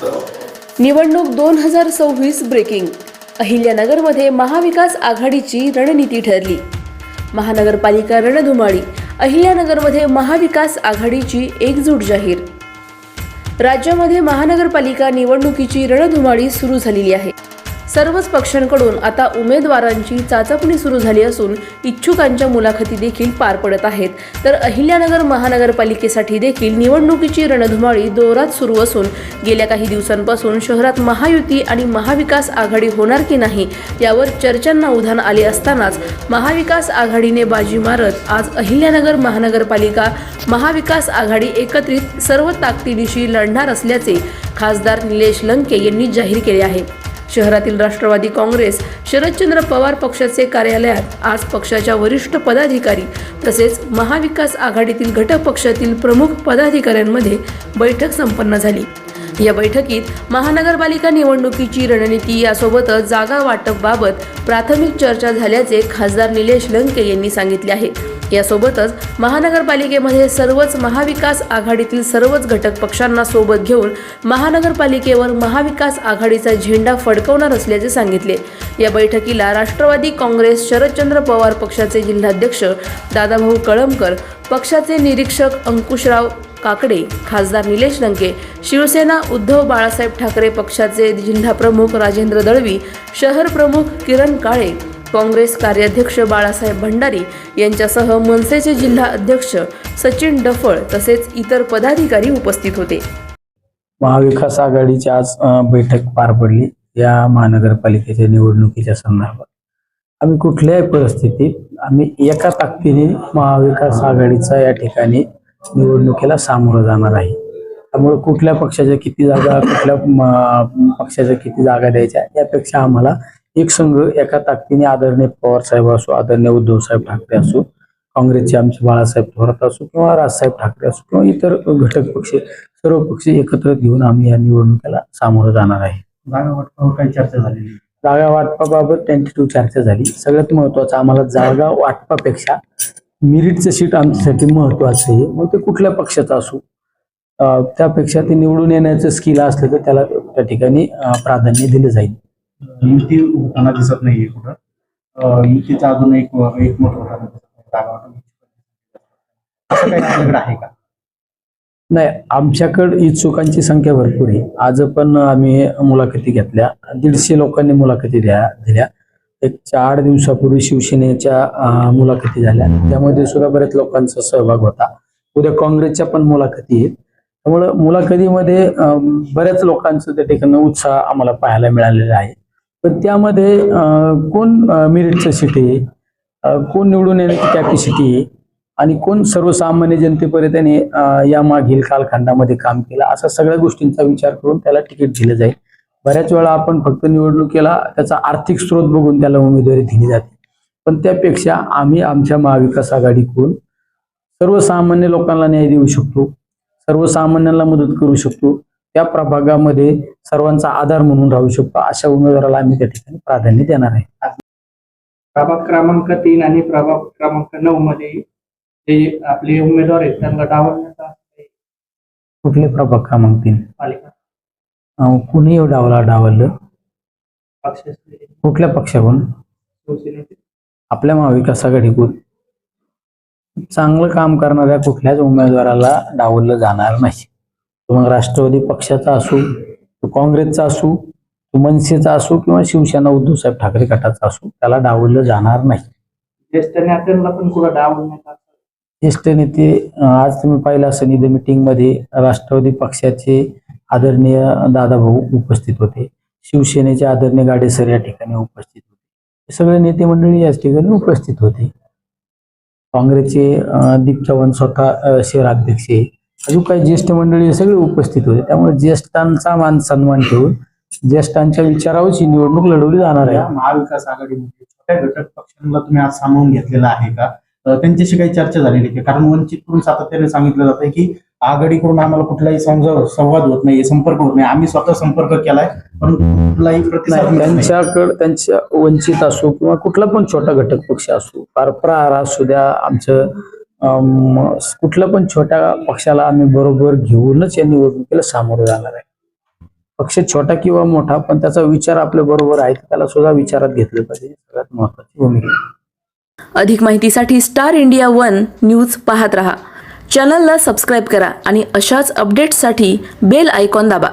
निवडणूक 2026 ब्रेकिंग. अहिल्यानगरमध्ये महाविकास आघाडीची रणनीती ठरली. महानगरपालिका रणधुमाळी. अहिल्यानगरमध्ये महाविकास आघाडीची एकजूट जाहीर. राज्यामध्ये महानगरपालिका निवडणुकीची रणधुमाळी सुरू झालेली आहे. सर्वच पक्षांकडून आता उमेदवारांची चाचपणी सुरू झाली असून इच्छुकांच्या मुलाखती देखील पार पडत आहेत. तर अहिल्यानगर महानगरपालिकेसाठी देखील निवडणुकीची रणधुमाळी जोरात सुरू असून गेल्या काही दिवसांपासून शहरात महायुती आणि महाविकास आघाडी होणार की नाही यावर चर्चांना उधाण आले असतानाच महाविकास आघाडीने बाजी मारत आज अहिल्यानगर महानगरपालिका महाविकास आघाडी एकत्रित सर्व ताकदीनिशी लढणार असल्याचे खासदार निलेश लंके यांनी जाहीर केले आहे. शहरातील राष्ट्रवादी काँग्रेस शरदचंद्र पवार पक्षाचे कार्यालयात आज पक्षाच्या वरिष्ठ पदाधिकारी तसेच महाविकास आघाडीतील घटक पक्षातील प्रमुख पदाधिकाऱ्यांमध्ये बैठक संपन्न झाली. या बैठकीत महानगरपालिका निवडणुकीची रणनीती यासोबतच जागा वाटपबाबत प्राथमिक चर्चा झाल्याचे खासदार निलेश लंके यांनी सांगितले आहे. यासोबतच महानगरपालिकेमध्ये सर्वच महाविकास आघाडीतील सर्वच घटक पक्षांना सोबत घेऊन महानगरपालिकेवर महाविकास आघाडीचा झेंडा फडकवणार असल्याचे सांगितले. या बैठकीला राष्ट्रवादी काँग्रेस शरदचंद्र पवार पक्षाचे जिल्हाध्यक्ष दादाभाऊ कळमकर, पक्षाचे निरीक्षक अंकुशराव काकडे, खासदार निलेश लंके, शिवसेना उद्धव बाळासाहेब ठाकरे पक्षाचे जिल्हाप्रमुख राजेंद्र दळवी, शहर प्रमुख किरण काळे, काँग्रेस कार्याध्यक्ष बाळासाहेब भंडारी यांच्यासह मनसेचे जिल्हा अध्यक्ष सचिन डफळ तसेच इतर पदाधिकारी उपस्थित होते. महाविकास आघाडीची आज बैठक पार पडली. या महानगरपालिकेच्या निवडणुकीच्या संदर्भात आम्ही कुठल्याही परिस्थितीत आम्ही एका ताकदीने महाविकास आघाडीचा या ठिकाणी निवडणुकीला सामोरं जाणार आहे. त्यामुळे कुठल्या पक्षाच्या किती जागा, कुठल्या पक्षाच्या किती जागा द्यायच्या यापेक्षा आम्हाला एक संघ एका ताकदीने आदरणीय पवार साहेब असो, आदरणीय उद्धव साहेब ठाकरे असो, काँग्रेसचे आमचे बाळासाहेब थोरात असो किंवा राजसाहेब ठाकरे असो किंवा इतर घटक पक्ष, सर्व पक्ष एकत्र घेऊन आम्ही या निवडणुकीला सामोरं जाणार आहे. जागा वाटपावर काही चर्चा झालेली? जागा वाटपाबाबत टेंटेटिव्ह चर्चा झाली. सगळ्यात महत्वाचं आम्हाला जागा वाटपापेक्षा मेरिटचं सीट आमच्यासाठी महत्वाचं आहे. मग ते कुठल्या पक्षाचं असो, त्यापेक्षा ते निवडून येण्याचं स्किल असलं तर त्याला त्या ठिकाणी प्राधान्य दिलं जाईल. युती होताना दिसत नाहीये कुठं. युतीचा अजून एक मत होताना जागा वाटप असं काही आपल्याकडे आहे का? नाही, आमच्याकडे इच्छुकांची संख्या भरपूर आहे. आज पण आम्ही मुलाखती घेतल्या, 150 लोकांनी मुलाखती दिल्या. एक 8 दिवसापूर्वी शिवसेनेच्या मुलाखती झाल्या, त्यामध्ये सुद्धा बऱ्याच लोकांचा सहभाग होता. उद्या काँग्रेसच्या पण मुलाखती आहेत. त्यामुळे मुलाखतीमध्ये बऱ्याच लोकांचं त्या ठिकाणी उत्साह आम्हाला पाहायला मिळालेला आहे. पण त्यामध्ये कोण मेरिटचं सीट आहे, कोण निवडून येण्याची कॅपॅसिटी आहे आणि कोण सर्वसामान्य जनतेपर्यंत या मागील कालखंडामध्ये काम केलं, असा सगळ्या गोष्टींचा विचार करून त्याला तिकीट दिलं जाईल. बऱ्याच वेळा आपण फक्त निवडणुकीला त्याचा आर्थिक स्रोत बघून त्याला उमेदवारी दिली जाते, पण त्यापेक्षा आम्ही आमच्या महाविकास आघाडीकडून सर्वसामान्य लोकांना न्याय देऊ शकतो, सर्वसामान्यांना मदत करू शकतो, त्या प्रभागामध्ये सर्वांचा आधार म्हणून राहू शकतो, अशा उमेदवाराला आम्ही त्या ठिकाणी प्राधान्य देणार आहे. प्रभाग क्रमांक 3 आणि प्रभाग क्रमांक 9 मध्ये जे आपले उमेदवार आहेत त्यांना डावलण्याचा कुठले प्रभाग क्रमांक 3? पालिका कुणी डावललं? पक्षाचे कुठल्या पक्षाकडून? शिवसेनेचे. आपल्या आपल्या महाविकास आघाडीकडून चांगलं काम करणाऱ्या कुठल्याच उमेदवाराला डावललं जाणार नाही. तो मग राष्ट्रवादी पक्षाचा असो, तो काँग्रेसचा असो, तो मनसेचा असो किंवा शिवसेना उद्धव साहेब ठाकरे गटाचा असो, त्याला डावललं जाणार नाही. ज्येष्ठ नेत्यांना पण कुठं डावलण्याचा? ज्येष्ठ नेते आज तुम्ही पाहिलं असेल इथे मीटिंग मध्ये राष्ट्रवादी पक्षाचे आदरणीय दादाभाऊ उपस्थित होते, शिवसेनेचे आदरणीय गाडेसर या ठिकाणी उपस्थित होते, सगळे नेते मंडळी याच ठिकाणी उपस्थित होते. काँग्रेसचे दीप चव्हाण स्वतः शहराध्यक्ष, अजून काही ज्येष्ठ मंडळी सगळे उपस्थित होते. त्यामुळे ज्येष्ठांचा मान सन्मान ठेवून ज्येष्ठांच्या विचारावरची निवडणूक लढवली जाणार आहे. महाविकास आघाडीमध्ये छोट्या घटक पक्षांना तुम्ही आज सामावून घेतलेला आहे का? त्यांच्याशी काही चर्चा झालेली आहे? कारण वंचितकडून सातत्याने सांगितलं जात आहे की आघाडीकडून आम्हाला कुठलाही संवाद होत नाही, संपर्क होत नाही. आम्ही स्वतः संपर्क केलाय पण कुठलाही प्रतिसाद त्यांच्याकडे, त्यांच्या वंचित असो किंवा कुठला पण छोटा घटक पक्ष असो, प्रहार असू द्या, आमचं कुठल्या पण छोट्या पक्षाला आम्ही बरोबर घेऊनच या निवडणुकीला सामोरं जाणार आहे. पक्ष छोटा किंवा मोठा पण त्याचा विचार आपल्या बरोबर आहे, त्याला सुद्धा विचारात घेतलं पाहिजे. सगळ्यात महत्वाची भूमिका आहे. अधिक माहितीसाठी स्टार इंडिया 1 न्यूज पाहत रहा. चॅनलला सबस्क्राईब करा आणि अशाच अपडेट्ससाठी बेल आयकॉन दाबा.